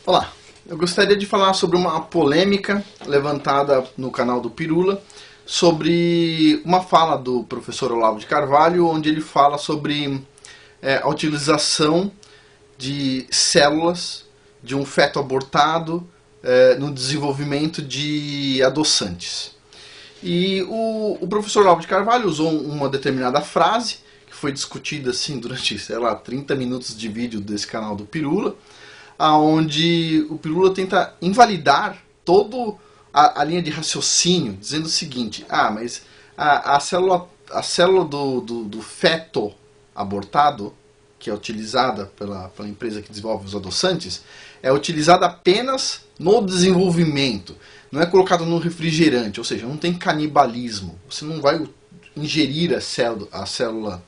Olá, eu gostaria de falar sobre uma polêmica levantada no canal do Pirula sobre uma fala do professor Olavo de Carvalho, onde ele fala sobre a utilização de células de um feto abortado no desenvolvimento de adoçantes. E o professor Olavo de Carvalho usou uma determinada frase, que foi discutida assim durante, 30 minutos de vídeo desse canal do Pirula, onde o Pirula tenta invalidar toda a linha de raciocínio, dizendo o seguinte: mas a célula do feto abortado, que é utilizada pela empresa que desenvolve os adoçantes, é utilizada apenas no desenvolvimento, não é colocado no refrigerante, ou seja, não tem canibalismo, você não vai ingerir a célula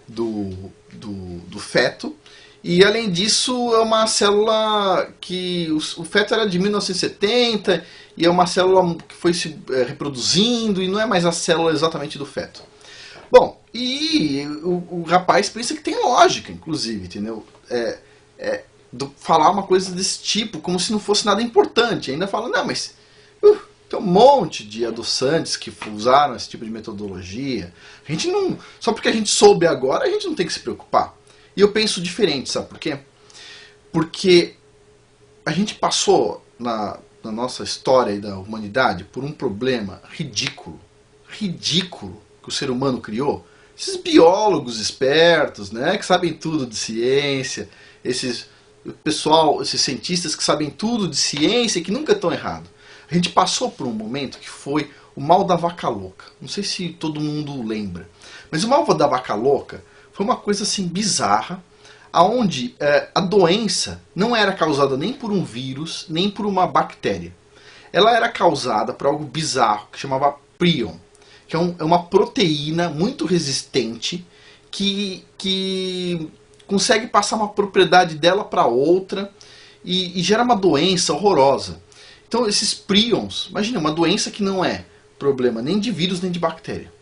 do feto. E além disso, é uma célula que o feto era de 1970 e é uma célula que foi se reproduzindo e não é mais a célula exatamente do feto. Bom, e o rapaz pensa que tem lógica, inclusive, entendeu? Falar uma coisa desse tipo como se não fosse nada importante. Ainda fala, não, mas tem um monte de adoçantes que usaram esse tipo de metodologia. A gente não, só porque a gente soube agora, a gente não tem que se preocupar. E eu penso diferente, sabe por quê? Porque a gente passou na nossa história e da humanidade por um problema ridículo que o ser humano criou. Esses biólogos espertos, né, que sabem tudo de ciência, esses cientistas que sabem tudo de ciência e que nunca estão errados. A gente passou por um momento que foi o mal da vaca louca. Não sei se todo mundo lembra, mas o mal da vaca louca foi uma coisa assim bizarra, onde a doença não era causada nem por um vírus, nem por uma bactéria. Ela era causada por algo bizarro, que chamava prion, que é uma proteína muito resistente, que consegue passar uma propriedade dela para outra e gera uma doença horrorosa. Então esses prions, imagina, uma doença que não é problema nem de vírus nem de bactéria.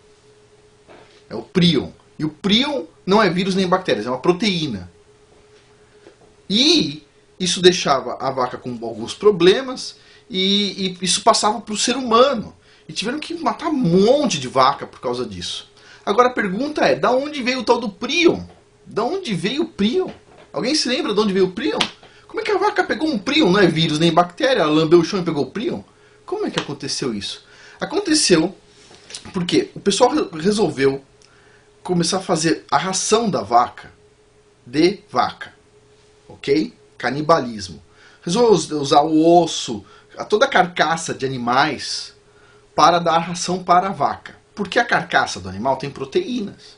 É o prion. E o prion não é vírus nem bactérias, é uma proteína. E isso deixava a vaca com alguns problemas e isso passava para o ser humano. E tiveram que matar um monte de vaca por causa disso. Agora a pergunta é, da onde veio o tal do prion? Da onde veio o prion? Alguém se lembra de onde veio o prion? Como é que a vaca pegou um prion? Não é vírus nem bactéria, ela lambeu o chão e pegou o prion? Como é que aconteceu isso? Aconteceu porque o pessoal resolveu começar a fazer a ração da vaca de vaca, ok? Canibalismo. Resolveu usar o osso, toda a carcaça de animais para dar ração para a vaca. Porque a carcaça do animal tem proteínas.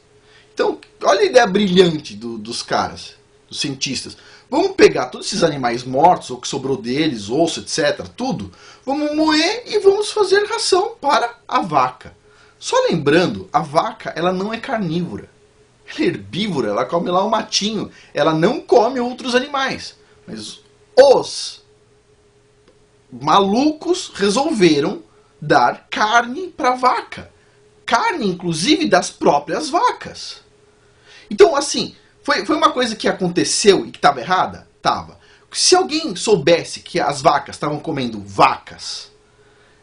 Então, olha a ideia brilhante dos caras, dos cientistas. Vamos pegar todos esses animais mortos, ou que sobrou deles, osso, etc., tudo, vamos moer e vamos fazer ração para a vaca. Só lembrando, a vaca ela não é carnívora. Ela é herbívora, ela come lá o matinho. Ela não come outros animais. Mas os malucos resolveram dar carne para a vaca. Carne, inclusive, das próprias vacas. Então, assim, foi uma coisa que aconteceu e que estava errada? Estava. Se alguém soubesse que as vacas estavam comendo vacas,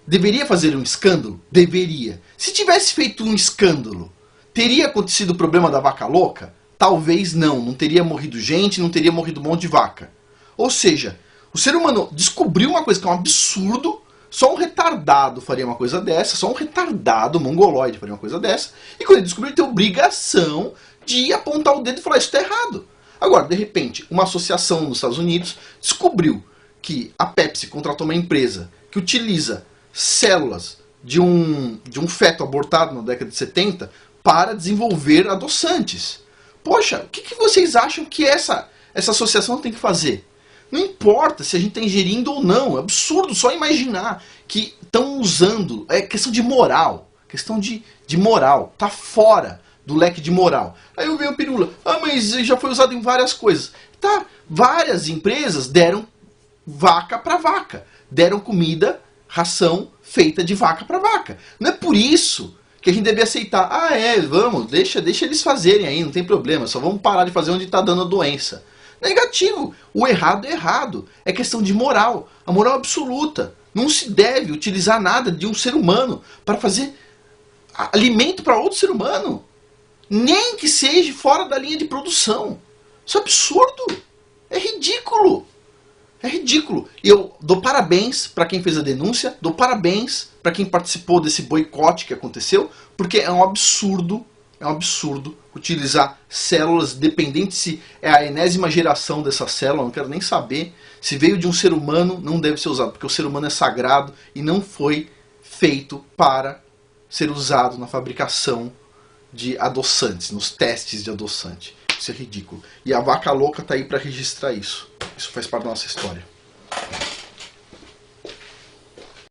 deveria fazer um escândalo? Deveria. Se tivesse feito um escândalo, teria acontecido o problema da vaca louca? Talvez não. Não teria morrido gente, não teria morrido um monte de vaca. Ou seja, o ser humano descobriu uma coisa que é um absurdo, só um retardado faria uma coisa dessa, só um retardado mongoloide faria uma coisa dessa, e quando ele descobriu, ele tem obrigação de apontar o dedo e falar, isso está errado. Agora, de repente, uma associação nos Estados Unidos descobriu que a Pepsi contratou uma empresa que utiliza células de um feto abortado na década de 70 para desenvolver adoçantes. Poxa, o que vocês acham que essa associação tem que fazer? Não importa se a gente está ingerindo ou não, é absurdo só imaginar que estão usando, é questão de moral, moral, tá fora do leque de moral. Aí eu vejo o Pirula, mas já foi usado em várias coisas. Tá, várias empresas deram vaca para vaca, deram comida, ração feita de vaca para vaca. Não é por isso que a gente deve aceitar, vamos, deixa eles fazerem aí, não tem problema, só vamos parar de fazer onde está dando a doença. Negativo. O errado é errado. É questão de moral. A moral absoluta. Não se deve utilizar nada de um ser humano para fazer alimento para outro ser humano. Nem que seja fora da linha de produção. Isso é absurdo. É ridículo. É ridículo. E eu dou parabéns para quem fez a denúncia, dou parabéns para quem participou desse boicote que aconteceu, porque é um absurdo utilizar células, dependente se é a enésima geração dessa célula, não quero nem saber. Se veio de um ser humano, não deve ser usado, porque o ser humano é sagrado e não foi feito para ser usado na fabricação de adoçantes, nos testes de adoçante. Isso é ridículo. E a vaca louca está aí para registrar isso. Isso faz parte da nossa história.